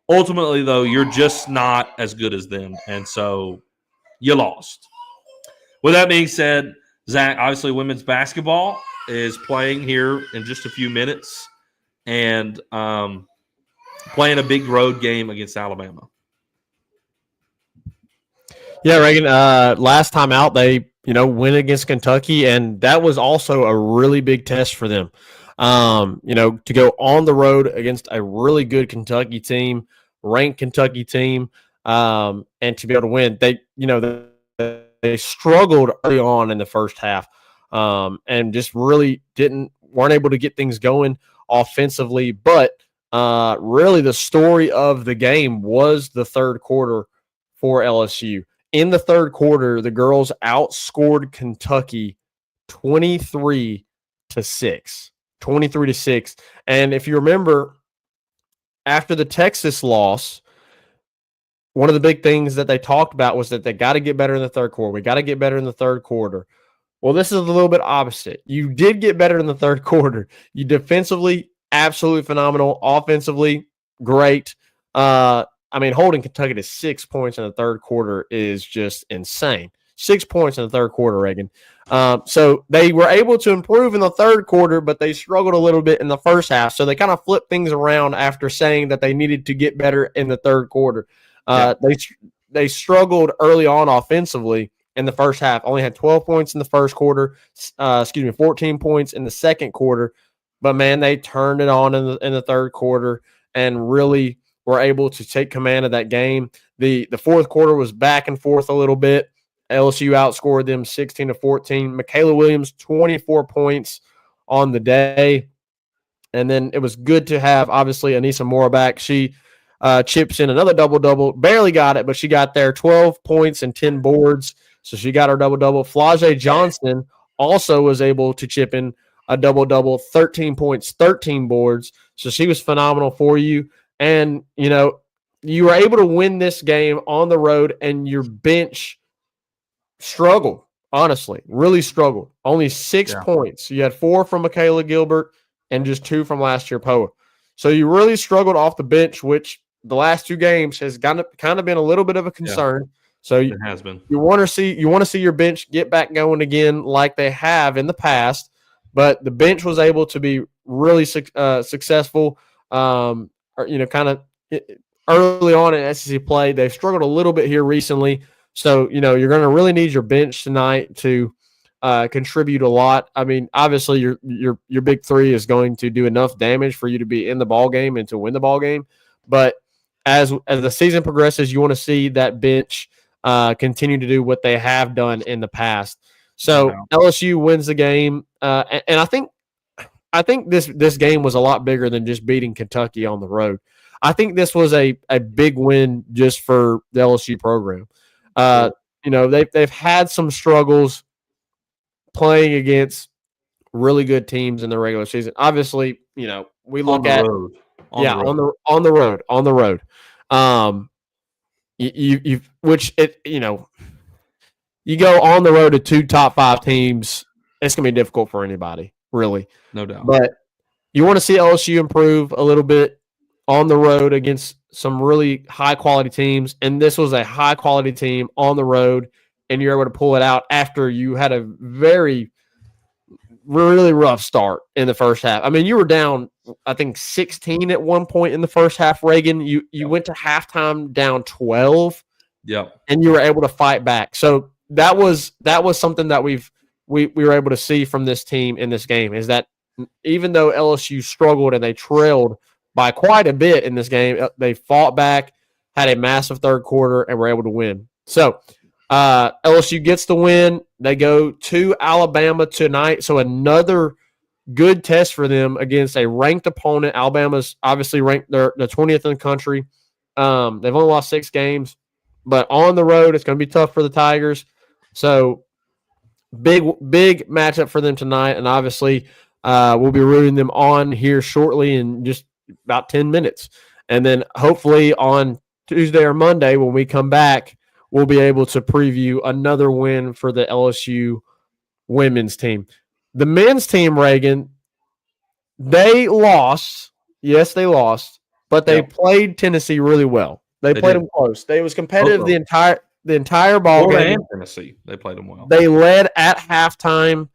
Ultimately, though, you're just not as good as them. And so you lost. With that being said, Zach, obviously women's basketball is playing here in just a few minutes and playing a big road game against Alabama. Yeah, Reagan, last time out, they, win against Kentucky, and that was also a really big test for them. To go on the road against a really good Kentucky team, ranked Kentucky team, and to be able to win. They struggled early on in the first half, and just really weren't able to get things going offensively. But really the story of the game was the third quarter for LSU. In the third quarter, the girls outscored Kentucky 23-6. 23-6. And if you remember, after the Texas loss, one of the big things that they talked about was that they got to get better in the third quarter. We got to get better in the third quarter. Well, this is a little bit opposite. You did get better in the third quarter. You defensively, absolutely phenomenal. Offensively, great. Holding Kentucky to 6 points in the third quarter is just insane. 6 points in the third quarter, Reagan. So they were able to improve in the third quarter, but they struggled a little bit in the first half. So they kind of flipped things around after saying that they needed to get better in the third quarter. They struggled early on offensively in the first half. Only had 12 points in the first quarter. 14 points in the second quarter. But, man, they turned it on in the third quarter and really were able to take command of that game. The fourth quarter was back and forth a little bit. LSU outscored them 16-14. Michaela Williams, 24 points on the day. And then it was good to have, obviously, Anissa Moore back. She chips in another double-double. Barely got it, but she got there. 12 points and 10 boards. So she got her double-double. Flau'jae Johnson also was able to chip in a double-double, 13 points, 13 boards. So she was phenomenal for you. And, you were able to win this game on the road, and your bench struggled, honestly, really struggled. Only 6 points. You had 4 from Michaela Gilbert and just 2 from last year Poa. So you really struggled off the bench, which the last 2 games has kind of been a little bit of a concern. So it has been. You want to see your bench get back going again like they have in the past, but the bench was able to be really successful. Kind of early on in SEC play, they've struggled a little bit here recently. So you're going to really need your bench tonight to contribute a lot. I mean, obviously your big three is going to do enough damage for you to be in the ball game and to win the ball game. But as the season progresses, you want to see that bench continue to do what they have done in the past. So LSU wins the game, and I think this game was a lot bigger than just beating Kentucky on the road. I think this was a big win just for the LSU program. They've had some struggles playing against really good teams in the regular season. Obviously, we look at on the road. You go on the road to 2 top 5 teams, it's going to be difficult for anybody, really. No doubt. But you want to see LSU improve a little bit on the road against some really high-quality teams, and this was a high-quality team on the road, and you're able to pull it out after you had a very, really rough start in the first half. I mean, you were down, I think, 16 at one point in the first half, Reagan. You went to halftime down 12. Yeah. And you were able to fight back. So that was something that we were able to see from this team in this game, is that even though LSU struggled and they trailed by quite a bit in this game, they fought back, had a massive third quarter, and were able to win. So LSU gets the win. They go to Alabama tonight. So another good test for them against a ranked opponent. Alabama's obviously ranked, they're 20th in the country. They've only lost 6 games. But on the road, it's going to be tough for the Tigers. So big matchup for them tonight. And obviously, we'll be rooting them on here shortly in just about 10 minutes. And then hopefully on Tuesday or Monday when we come back, we'll be able to preview another win for the LSU women's team. The men's team, Reagan, they lost. Yes, they lost. But they played Tennessee really well. They played them close. They was competitive the entire ball game. And Tennessee, they played them well. They led at halftime,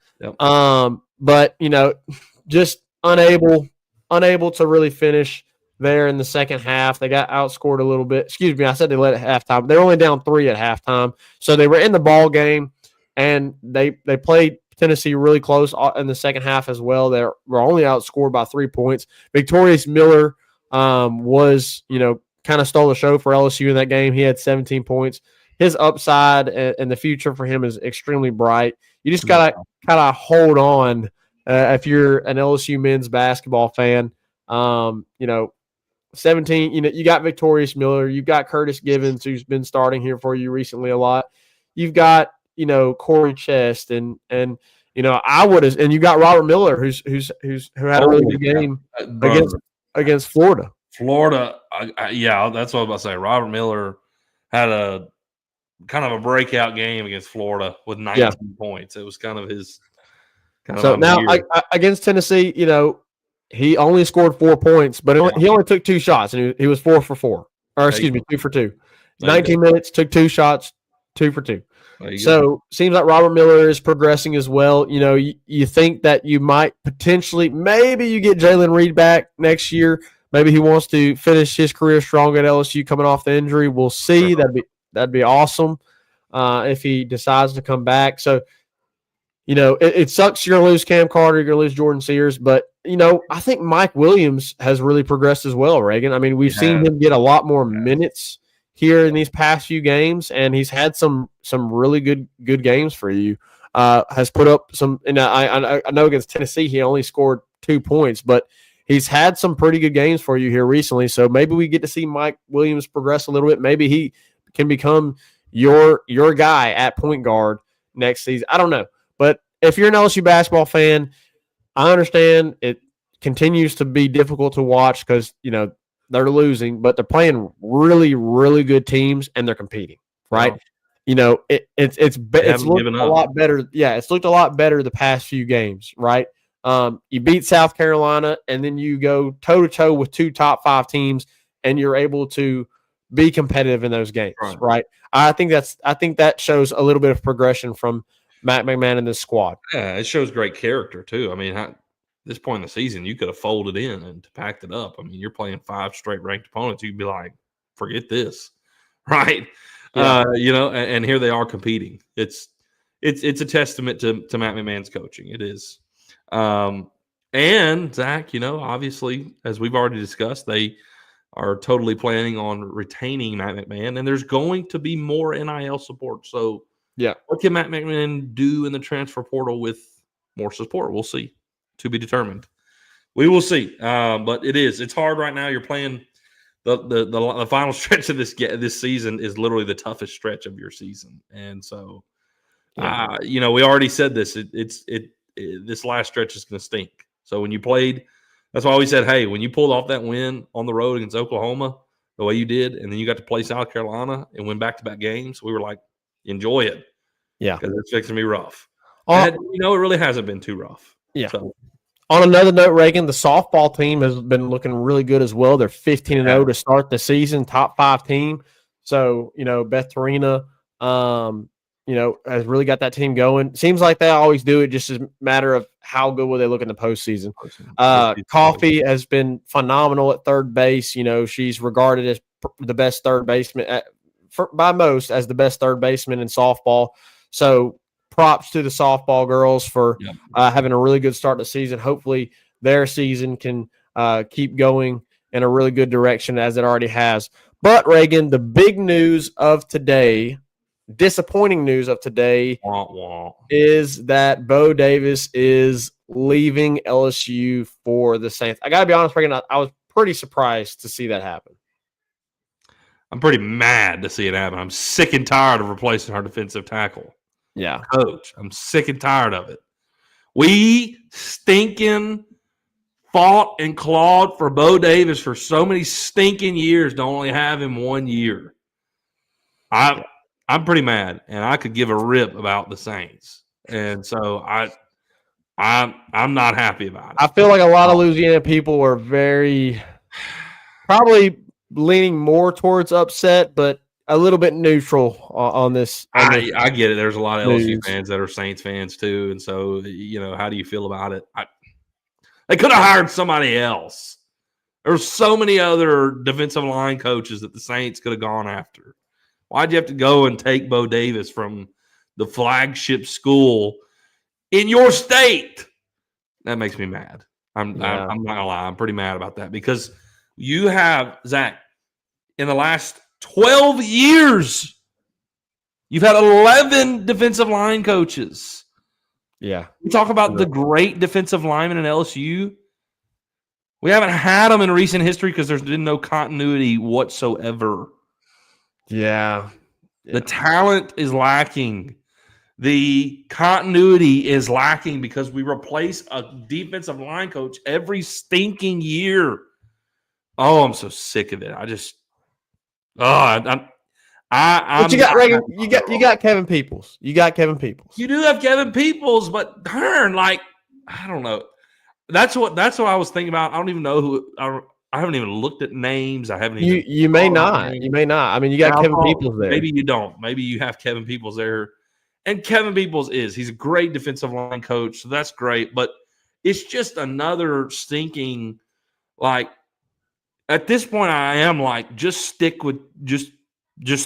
but just unable to really finish there in the second half. They got outscored a little bit. Excuse me, I said they led at halftime. They were only down 3 at halftime, so they were in the ball game, and they played Tennessee really close in the second half as well. They were only outscored by 3 points. Victorious Miller was kind of stole the show for LSU in that game. He had 17 points. His upside and the future for him is extremely bright. You just got to kind of hold on if you're an LSU men's basketball fan. 17, you got Victorious Miller. You've got Curtis Givens, who's been starting here for you recently a lot. You've got, Corey Chest and I would have, and you got Robert Miller, who had a really good game against Florida. Florida, that's what I was about to say. Robert Miller had a kind of a breakout game against Florida with 19 points. It was kind of his. Now against Tennessee, he only scored 4 points, but he only took 2 shots, and he was 4 for 4. Or excuse me, 2 for 2. 19 minutes, took 2 shots, 2 for 2. So seems like Robert Miller is progressing as well. You think that you might potentially, maybe you get Jalen Reed back next year. Maybe he wants to finish his career strong at LSU coming off the injury. We'll see. That'd be awesome if he decides to come back. So, it sucks you're going to lose Cam Carter, you're going to lose Jordan Sears. But, I think Mike Williams has really progressed as well, Reagan. I mean, we've seen him get a lot more minutes here in these past few games, and he's had some really good games for you. Has put up some – and I know against Tennessee he only scored 2 points, but – he's had some pretty good games for you here recently, so maybe we get to see Mike Williams progress a little bit. Maybe he can become your guy at point guard next season. I don't know. But if you're an LSU basketball fan, I understand it continues to be difficult to watch because, they're losing, but they're playing really, really good teams, and they're competing, right? Wow. It's looked a lot better. Yeah, it's looked a lot better the past few games, right? You beat South Carolina, and then you go toe-to-toe with 2 top 5 teams, and you're able to be competitive in those games, right? I think that shows a little bit of progression from Matt McMahon and this squad. Yeah, it shows great character too. I mean, at this point in the season, you could have folded in and packed it up. I mean, you're playing 5 straight ranked opponents. You'd be like, forget this, right? Yeah. And here they are competing. It's a testament to Matt McMahon's coaching. It is. And Zach, obviously, as we've already discussed, they are totally planning on retaining Matt McMahon, and there's going to be more NIL support. So, yeah, what can Matt McMahon do in the transfer portal with more support? We'll see. To be determined. We will see. But it's hard right now. You're playing the final stretch of this season is literally the toughest stretch of your season, and so we already said this. This last stretch is going to stink. So when you played, that's why we said, hey, when you pulled off that win on the road against Oklahoma, the way you did, and then you got to play South Carolina and win back-to-back games, we were like, enjoy it. Yeah. Because it's fixing to be rough. It really hasn't been too rough. Yeah. So. On another note, Reagan, the softball team has been looking really good as well. They're 15-0 to start the season, top 5 team. So, Beth Torina, has really got that team going. Seems like they always do. It just is a matter of how good will they look in the postseason. Coffee has been phenomenal at third base. She's regarded as the best third baseman by most as the best third baseman in softball. So props to the softball girls for having a really good start to the season. Hopefully their season can keep going in a really good direction as it already has. But, Reagan, the big news of today, disappointing news of today, is that Bo Davis is leaving LSU for the Saints. I got to be honest, Reagan, I was pretty surprised to see that happen. I'm pretty mad to see it happen. I'm sick and tired of replacing our defensive tackle. Yeah. Coach, I'm sick and tired of it. We stinking fought and clawed for Bo Davis for so many stinking years to only have him 1 year. I'm pretty mad, and I could give a rip about the Saints. And so I'm not happy about it. I feel like a lot of Louisiana people were probably leaning more towards upset, but a little bit neutral on this. I get it. There's a lot of LSU fans that are Saints fans too, and so how do you feel about it? They could have hired somebody else. There's so many other defensive line coaches that the Saints could have gone after. Why'd you have to go and take Bo Davis from the flagship school in your state? That makes me mad. I'm not gonna lie. I'm pretty mad about that because you have, Zach, in the last 12 years, you've had 11 defensive line coaches. Yeah. We talk about the great defensive linemen in LSU. We haven't had them in recent history because there's been no continuity whatsoever. Yeah. The talent is lacking. The continuity is lacking because we replace a defensive line coach every stinking year. Oh, I'm so sick of it. But you got Reagan. You got Kevin Peoples. You got Kevin Peoples. You do have Kevin Peoples, but darn, I don't know. That's what I was thinking about. I don't even know who. I haven't even looked at names. I haven't even. You may not. You may not. I mean, you got Kevin Peoples there. Maybe you don't. Maybe you have Kevin Peoples there, and Kevin Peoples he's a great defensive line coach, so that's great. But it's just another stinking At this point, I am just stick with just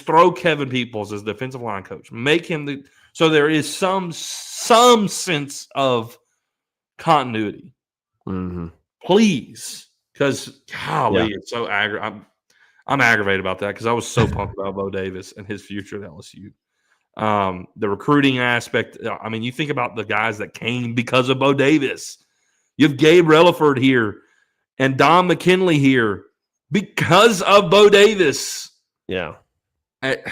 throw Kevin Peoples as defensive line coach. Make him so there is some sense of continuity. Mm-hmm. Please. Because, golly, it's so aggravating. I'm aggravated about that because I was so pumped about Bo Davis and his future at LSU. The recruiting aspect, I mean, you think about the guys that came because of Bo Davis. You have Gabe Relaford here and Don McKinley here because of Bo Davis. Yeah. And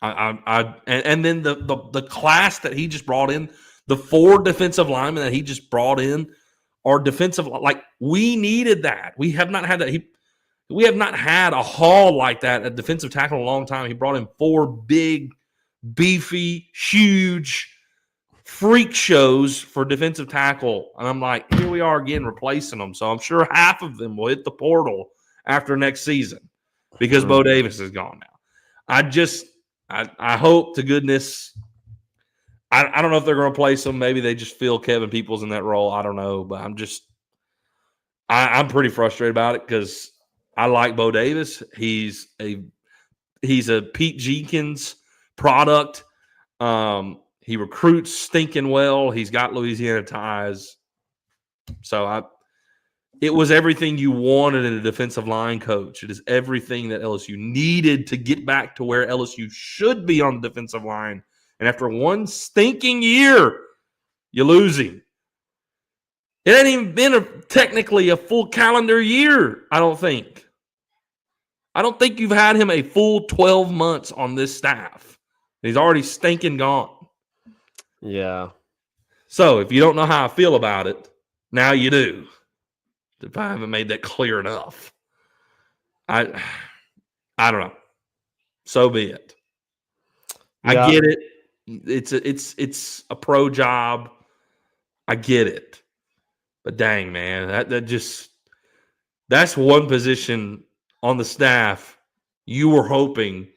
then the class that he just brought in, the 4 defensive linemen that he just brought in, are defensive. We needed that. We have not had that. We have not had a haul like that at defensive tackle in a long time. He brought in 4 big, beefy, huge freak shows for defensive tackle. And I'm like, here we are again replacing them. So I'm sure half of them will hit the portal after next season. because Bo Davis is gone now. I hope to goodness. I don't know if they're going to replace him. Maybe they just feel Kevin Peoples in that role. I don't know, but I'm pretty frustrated about it because I like Bo Davis. He's a Pete Jenkins product. He recruits stinking well. He's got Louisiana ties. So it was everything you wanted in a defensive line coach. It is everything that LSU needed to get back to where LSU should be on the defensive line. And after one stinking year, you lose him. It ain't even been technically a full calendar year, I don't think. I don't think you've had him a full 12 months on this staff. He's already stinking gone. Yeah. So if you don't know how I feel about it, now you do. If I haven't made that clear enough. I don't know. So be it. Yeah. I get it. It's a pro job. I get it. But dang, man, that's one position on the staff you were hoping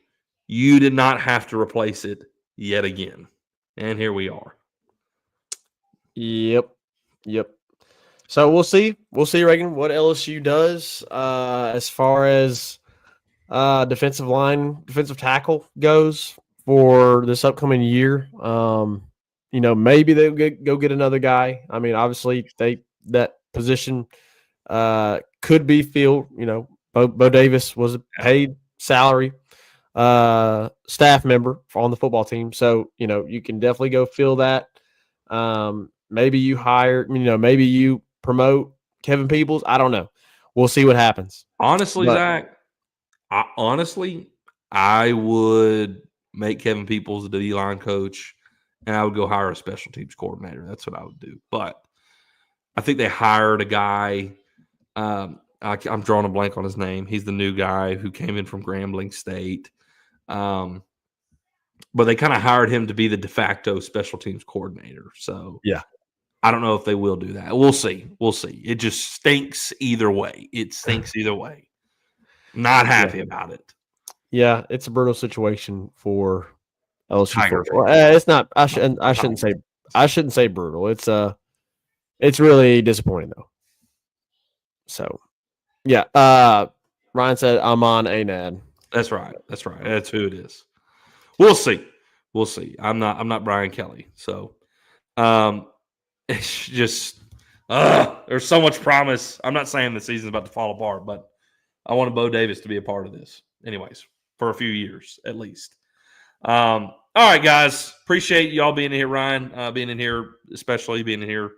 you did not have to replace it yet again. And here we are. Yep. So we'll see. We'll see, Reagan, what LSU does as far as defensive tackle goes for this upcoming year. Maybe they'll go get another guy. I mean, obviously that position could be filled. Bo Davis was a paid salary staff member on the football team. So, you can definitely go fill that. Maybe you hire, maybe you promote Kevin Peoples. I don't know. We'll see what happens. Honestly, Zach, I would make Kevin Peoples the D-line coach, and I would go hire a special teams coordinator. That's what I would do. But I think they hired a guy. I'm drawing a blank on his name. He's the new guy who came in from Grambling State. But they kind of hired him to be the de facto special teams coordinator. So yeah, I don't know if they will do that. We'll see. It just stinks either way. Not happy about it. Yeah, it's a brutal situation for LSU. Well, it's not. I shouldn't say brutal. It's really disappointing though. So, yeah. Ryan said I'm on ANAD. That's right. That's who it is. We'll see. I'm not Brian Kelly. So, it's just there's so much promise. I'm not saying the season's about to fall apart, but I wanted Bo Davis to be a part of this, anyways, for a few years at least. All right, guys. Appreciate y'all being in here, Ryan, being in here, especially being in here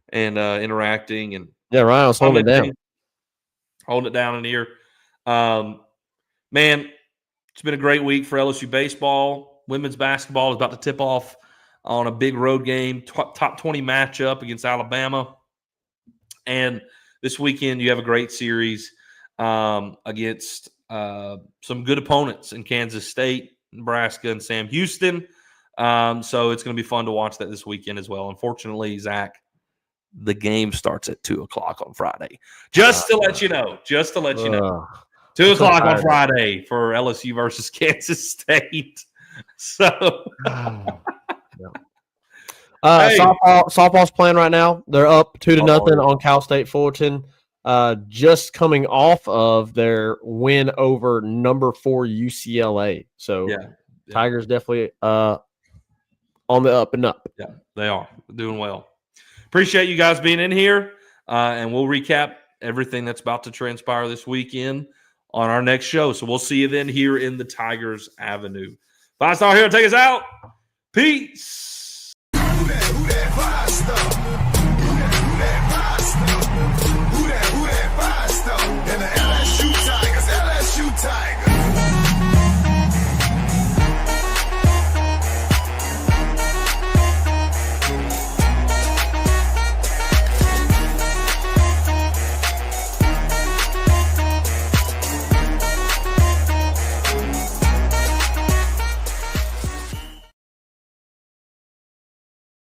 and interacting. And yeah, Ryan was holding it down in here. Man, it's been a great week for LSU baseball. Women's basketball is about to tip off on a big road game, top 20 matchup against Alabama. And this weekend you have a great series against some good opponents in Kansas State, Nebraska, and Sam Houston. So it's going to be fun to watch that this weekend as well. Unfortunately, Zach, the game starts at 2:00 on Friday. Just to let you know. 2 o'clock on Friday for LSU versus Kansas State. So, softball's playing right now. They're up 2-0 on Cal State Fullerton. Just coming off of their win over number 4 UCLA. So, Tigers definitely on the up and up. Yeah, they are doing well. Appreciate you guys being in here, and we'll recap everything that's about to transpire this weekend on our next show. So we'll see you then here in the Tigers Avenue. 5-Star here to take us out. Peace. Who that 5-star?